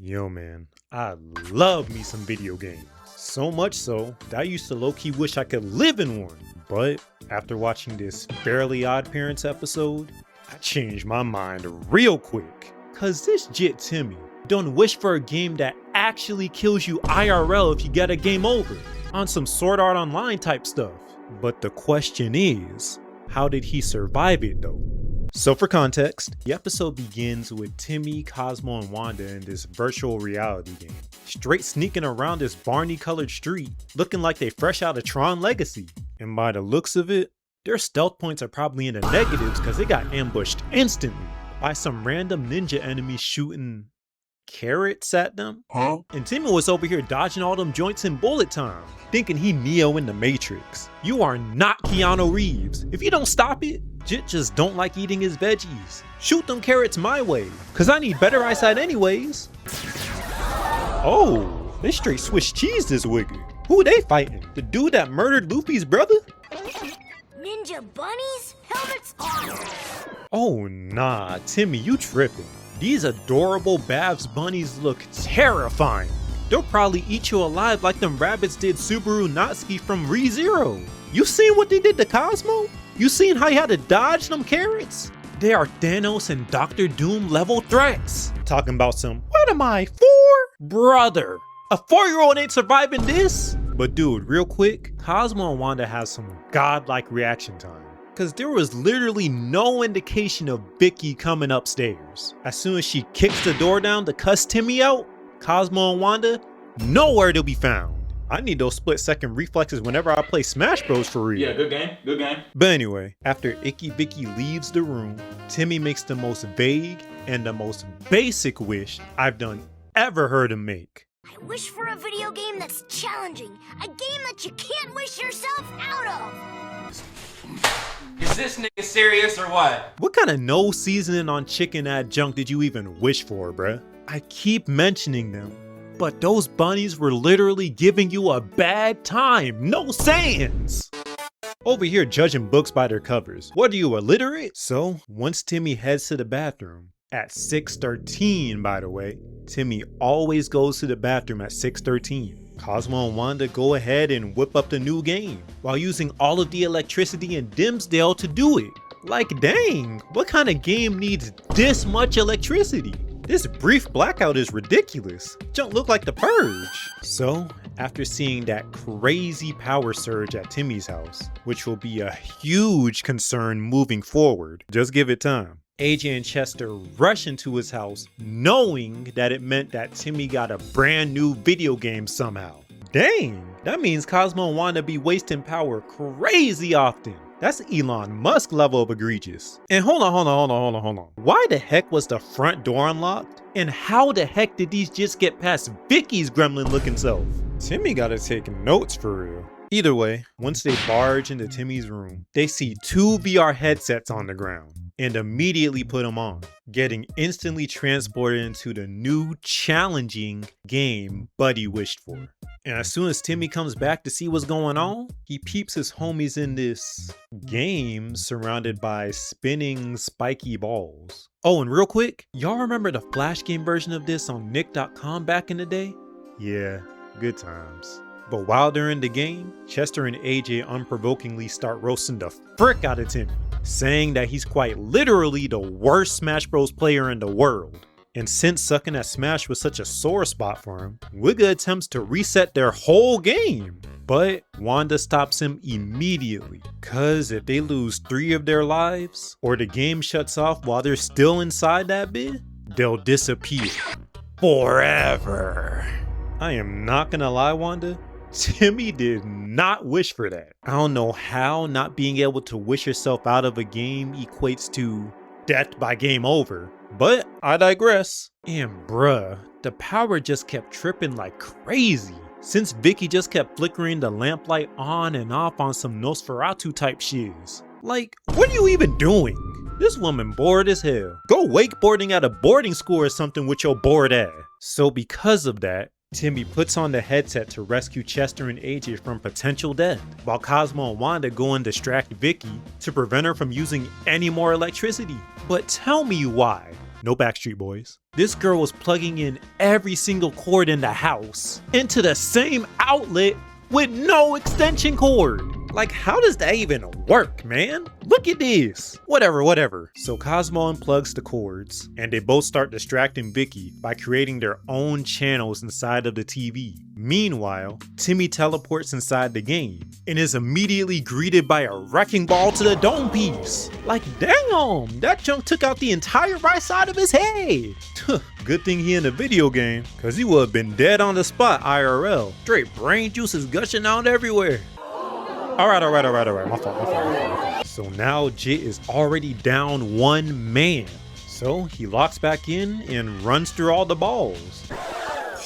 Yo man, I love me some video games. So much so that I used to low-key wish I could live in one. But after watching this Barely Oddparents episode, I changed my mind real quick. Cause this jit Timmy don't wish for a game that actually kills you IRL if you get a game over, on some Sword Art Online type stuff. But the question is, how did he survive it though? So for context, the episode begins with Timmy, Cosmo, and Wanda in this virtual reality game, straight sneaking around this Barney colored street, looking like they fresh out of Tron Legacy. And by the looks of it, their stealth points are probably in the negatives because they got ambushed instantly by some random ninja enemies shooting carrots at them. And Timmy was over here dodging all them joints in bullet time, thinking he Neo in the Matrix. You are not Keanu Reeves. If you don't stop it, Jit just don't like eating his veggies. Shoot them carrots my way, cause I need better eyesight anyways. Oh, they straight Swiss cheese this wiggy. Who they fighting? The dude that murdered Luffy's brother? Ninja bunnies? Helmets on! Oh nah, Timmy, you tripping. These adorable Babs bunnies look terrifying. They'll probably eat you alive like them rabbits did Subaru Natsuki from ReZero. You seen what they did to Cosmo? You seen how he had to dodge them carrots? They are Thanos and Doctor Doom level threats. Talking about some, what am I, 4? Brother, a 4-year-old ain't surviving this? But dude, real quick, Cosmo and Wanda has some godlike reaction time. Cause there was literally no indication of Vicky coming upstairs. As soon as she kicks the door down to cuss Timmy out, Cosmo and Wanda, nowhere to be found. I need those split-second reflexes whenever I play Smash Bros for real. Yeah, good game, good game. But anyway, after Icky Vicky leaves the room, Timmy makes the most vague and the most basic wish I've ever heard him make. I wish for a video game that's challenging. A game that you can't wish yourself out of. Is this nigga serious or what? What kind of no seasoning on chicken adjunct did you even wish for, bruh? I keep mentioning them, but those bunnies were literally giving you a bad time, no sayings! Over here judging books by their covers. What are you, illiterate? So, once Timmy heads to the bathroom, at 6:13 by the way, Timmy always goes to the bathroom at 6:13. Cosmo and Wanda go ahead and whip up the new game, while using all of the electricity in Dimsdale to do it. Like dang, what kind of game needs this much electricity? This brief blackout is ridiculous. Don't look like the Purge. So, after seeing that crazy power surge at Timmy's house, which will be a huge concern moving forward, just give it time, AJ and Chester rush into his house knowing that it meant that Timmy got a brand new video game somehow. Dang, that means Cosmo and Wanda be wasting power crazy often. That's Elon Musk level of egregious. And hold on. Why the heck was the front door unlocked? And how the heck did these just get past Vicky's gremlin looking self? Timmy gotta take notes for real. Either way, once they barge into Timmy's room, they see 2 VR headsets on the ground and immediately put them on, getting instantly transported into the new challenging game Buddy wished for. And as soon as Timmy comes back to see what's going on, he peeps his homies in this game surrounded by spinning spiky balls. Oh, and real quick, y'all remember the Flash game version of this on Nick.com back in the day? Yeah, good times. But while they're in the game, Chester and AJ unprovokingly start roasting the frick out of Timmy, saying that he's quite literally the worst Smash Bros player in the world. And since sucking at Smash was such a sore spot for him, Wigga attempts to reset their whole game. But Wanda stops him immediately, cause if they lose 3 of their lives, or the game shuts off while they're still inside that bit, they'll disappear. Forever. I am not gonna lie, Wanda, Timmy did not wish for that. I don't know how not being able to wish yourself out of a game equates to death by game over, but I digress. And bruh, the power just kept tripping like crazy, since Vicky just kept flickering the lamplight on and off on some Nosferatu type shiz. Like, what are you even doing? This woman bored as hell. Go wakeboarding at a boarding school or something with your bored ass. So because of that, Timmy puts on the headset to rescue Chester and AJ from potential death, while Cosmo and Wanda go and distract Vicky to prevent her from using any more electricity. But tell me why. No Backstreet Boys. This girl was plugging in every single cord in the house into the same outlet with no extension cord. Like, how does that even work, man? Look at this. Whatever. So Cosmo unplugs the cords, and they both start distracting Vicky by creating their own channels inside of the TV. Meanwhile, Timmy teleports inside the game and is immediately greeted by a wrecking ball to the dome piece. Like, damn, that junk took out the entire right side of his head. Good thing he in a video game, cause he would have been dead on the spot IRL. Straight brain juices gushing out everywhere. Alright. My fault. So now Jit is already down one man. So he locks back in and runs through all the balls.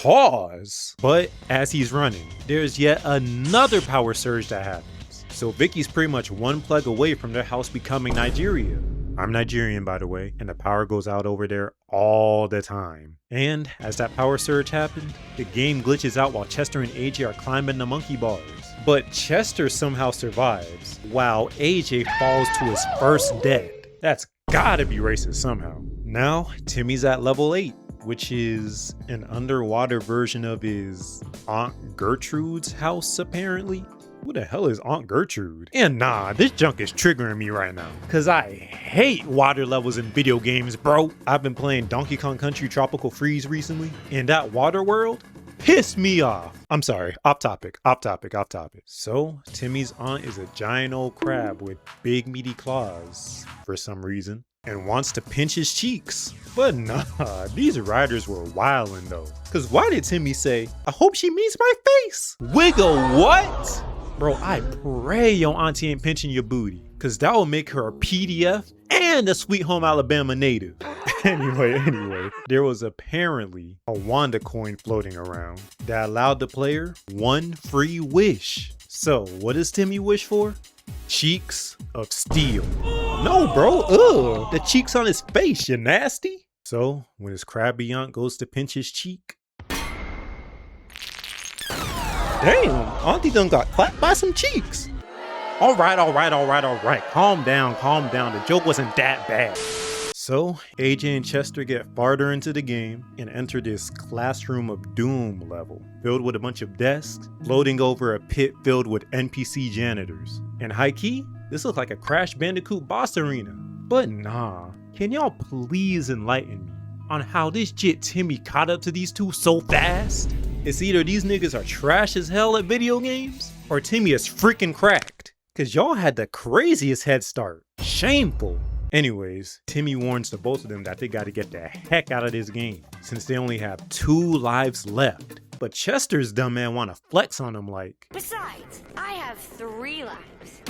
Pause. But as he's running, there's yet another power surge that happens. So Vicky's pretty much one plug away from their house becoming Nigeria. I'm Nigerian, by the way, and the power goes out over there all the time. And as that power surge happened, the game glitches out while Chester and AJ are climbing the monkey bars. But Chester somehow survives, while AJ falls to his first death. That's gotta be racist somehow. Now, Timmy's at level 8, which is an underwater version of his Aunt Gertrude's house, apparently. Who the hell is Aunt Gertrude? And nah, this junk is triggering me right now, cause I hate water levels in video games, bro. I've been playing Donkey Kong Country Tropical Freeze recently, and that water world pissed me off. I'm sorry, off topic. So, Timmy's aunt is a giant old crab with big meaty claws for some reason, and wants to pinch his cheeks. But nah, these riders were wildin' though. Cause why did Timmy say, I hope she meets my face? Wiggle what? Bro, I pray your auntie ain't pinching your booty, cause that will make her a PDF and a Sweet Home Alabama native. Anyway, there was apparently a Wanda coin floating around that allowed the player one free wish. So what does Timmy wish for? Cheeks of steel. No, bro, ugh, the cheeks on his face, you nasty. So when his crabby aunt goes to pinch his cheek, damn, auntie done got clapped by some cheeks. All right. Calm down. The joke wasn't that bad. So AJ and Chester get farther into the game and enter this Classroom of Doom level, filled with a bunch of desks, floating over a pit filled with NPC janitors. And high key, this looks like a Crash Bandicoot boss arena. But nah, can y'all please enlighten me on how this jit Timmy caught up to these two so fast? It's either these niggas are trash as hell at video games, or Timmy is freaking cracked. Cause y'all had the craziest head start. Shameful. Anyways, Timmy warns the both of them that they gotta get the heck out of this game, since they only have 2 lives left. But Chester's dumb man wanna flex on him like, Besides, I have 3 lives.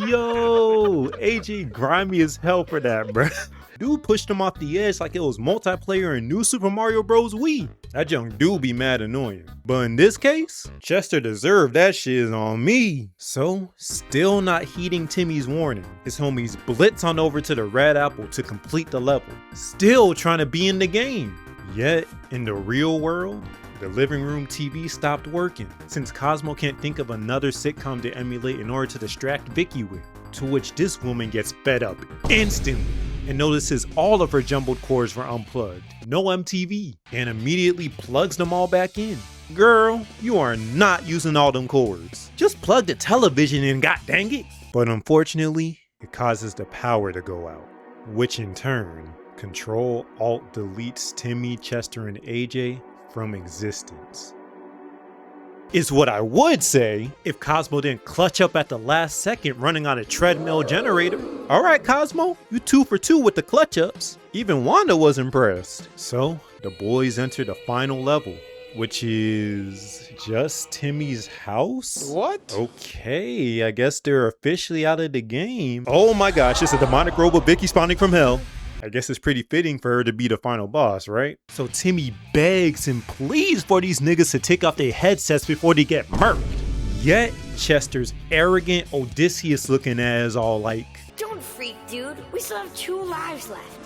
yo, AJ grimy as hell for that, bruh. Dude pushed him off the edge like it was multiplayer in New Super Mario Bros. Wii. That young dude be mad annoying. But in this case, Chester deserved that shit on me. So, still not heeding Timmy's warning, his homies blitz on over to the Red Apple to complete the level, still trying to be in the game. Yet, in the real world, the living room TV stopped working, since Cosmo can't think of another sitcom to emulate in order to distract Vicky with, to which this woman gets fed up instantly and notices all of her jumbled cords were unplugged, no MTV, and immediately plugs them all back in. Girl, you are not using all them cords. Just plug the television in, god dang it. But unfortunately, it causes the power to go out, which in turn, Control-Alt-Deletes Timmy, Chester, and AJ from existence. Is what I would say if Cosmo didn't clutch up at the last second running on a treadmill generator. Alright Cosmo, you 2 for 2 with the clutch ups. Even Wanda was impressed. So the boys enter the final level, which is just Timmy's house? What? Okay, I guess they're officially out of the game. Oh my gosh, it's a demonic robot Vicky spawning from hell. I guess it's pretty fitting for her to be the final boss, right? So Timmy begs and pleads for these niggas to take off their headsets before they get murked. Yet, Chester's arrogant Odysseus looking ass all like, Don't freak, dude. We still have 2 lives left.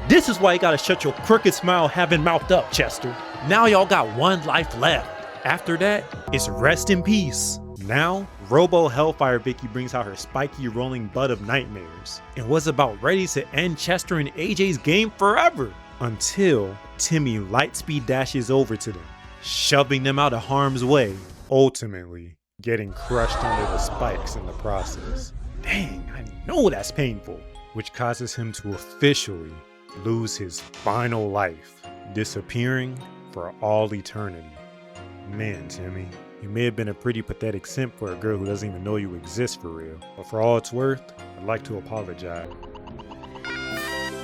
this is why you gotta shut your crooked smile having mouth up, Chester. Now y'all got 1 life left. After that, it's rest in peace. Now, Robo Hellfire Vicky brings out her spiky rolling butt of nightmares and was about ready to end Chester and AJ's game forever until Timmy lightspeed dashes over to them, shoving them out of harm's way, ultimately getting crushed under the spikes in the process. Dang, I know that's painful, which causes him to officially lose his final life, disappearing for all eternity. Man, Timmy, you may have been a pretty pathetic simp for a girl who doesn't even know you exist for real, but for all it's worth, I'd like to apologize.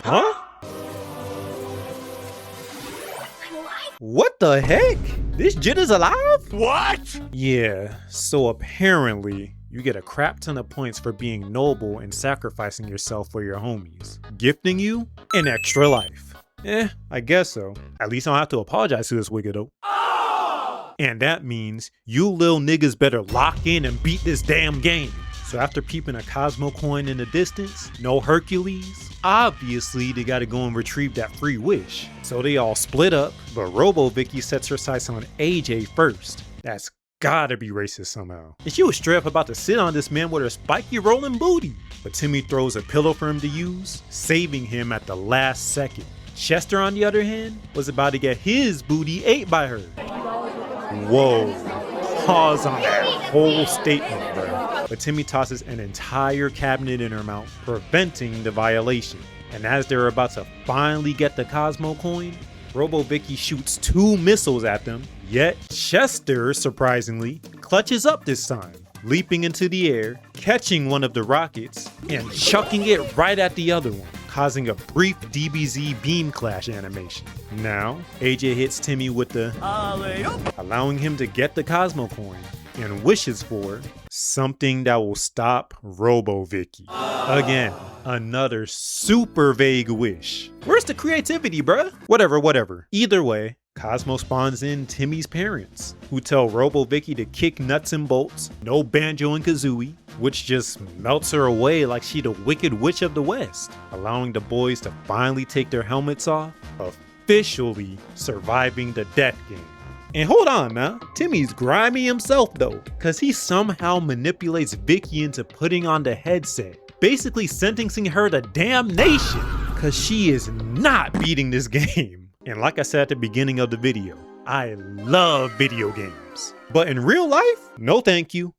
Huh? I'm alive? What the heck? This jit is alive? What? Yeah, so apparently you get a crap ton of points for being noble and sacrificing yourself for your homies, gifting you an extra life. I guess so. At least I don't have to apologize to this wigado. And that means you lil niggas better lock in and beat this damn game. So after peeping a Cosmo coin in the distance, no Hercules, obviously they gotta go and retrieve that free wish. So they all split up, but Robo Vicky sets her sights on AJ first. That's gotta be racist somehow. And she was straight up about to sit on this man with her spiky rolling booty. But Timmy throws a pillow for him to use, saving him at the last second. Chester, on the other hand, was about to get his booty ate by her. Whoa, pause on that whole statement, bro. But Timmy tosses an entire cabinet in her mouth, preventing the violation. And as they're about to finally get the Cosmo coin, Robo Vicky shoots 2 missiles at them, yet Chester, surprisingly, clutches up this time, leaping into the air, catching one of the rockets, and chucking it right at the other one, causing a brief DBZ beam clash animation. Now, AJ hits Timmy with the allowing him to get the Cosmo coin and wishes for something that will stop Robo Vicky. Again, another super vague wish. Where's the creativity, bruh? Whatever. Either way, Cosmo spawns in Timmy's parents, who tell Robo Vicky to kick nuts and bolts, no Banjo and Kazooie, which just melts her away like she the Wicked Witch of the West, allowing the boys to finally take their helmets off, officially surviving the death game. And hold on now, Timmy's grimy himself though, cause he somehow manipulates Vicky into putting on the headset, basically sentencing her to damnation, cause she is not beating this game. And like I said at the beginning of the video, I love video games. But in real life, no thank you.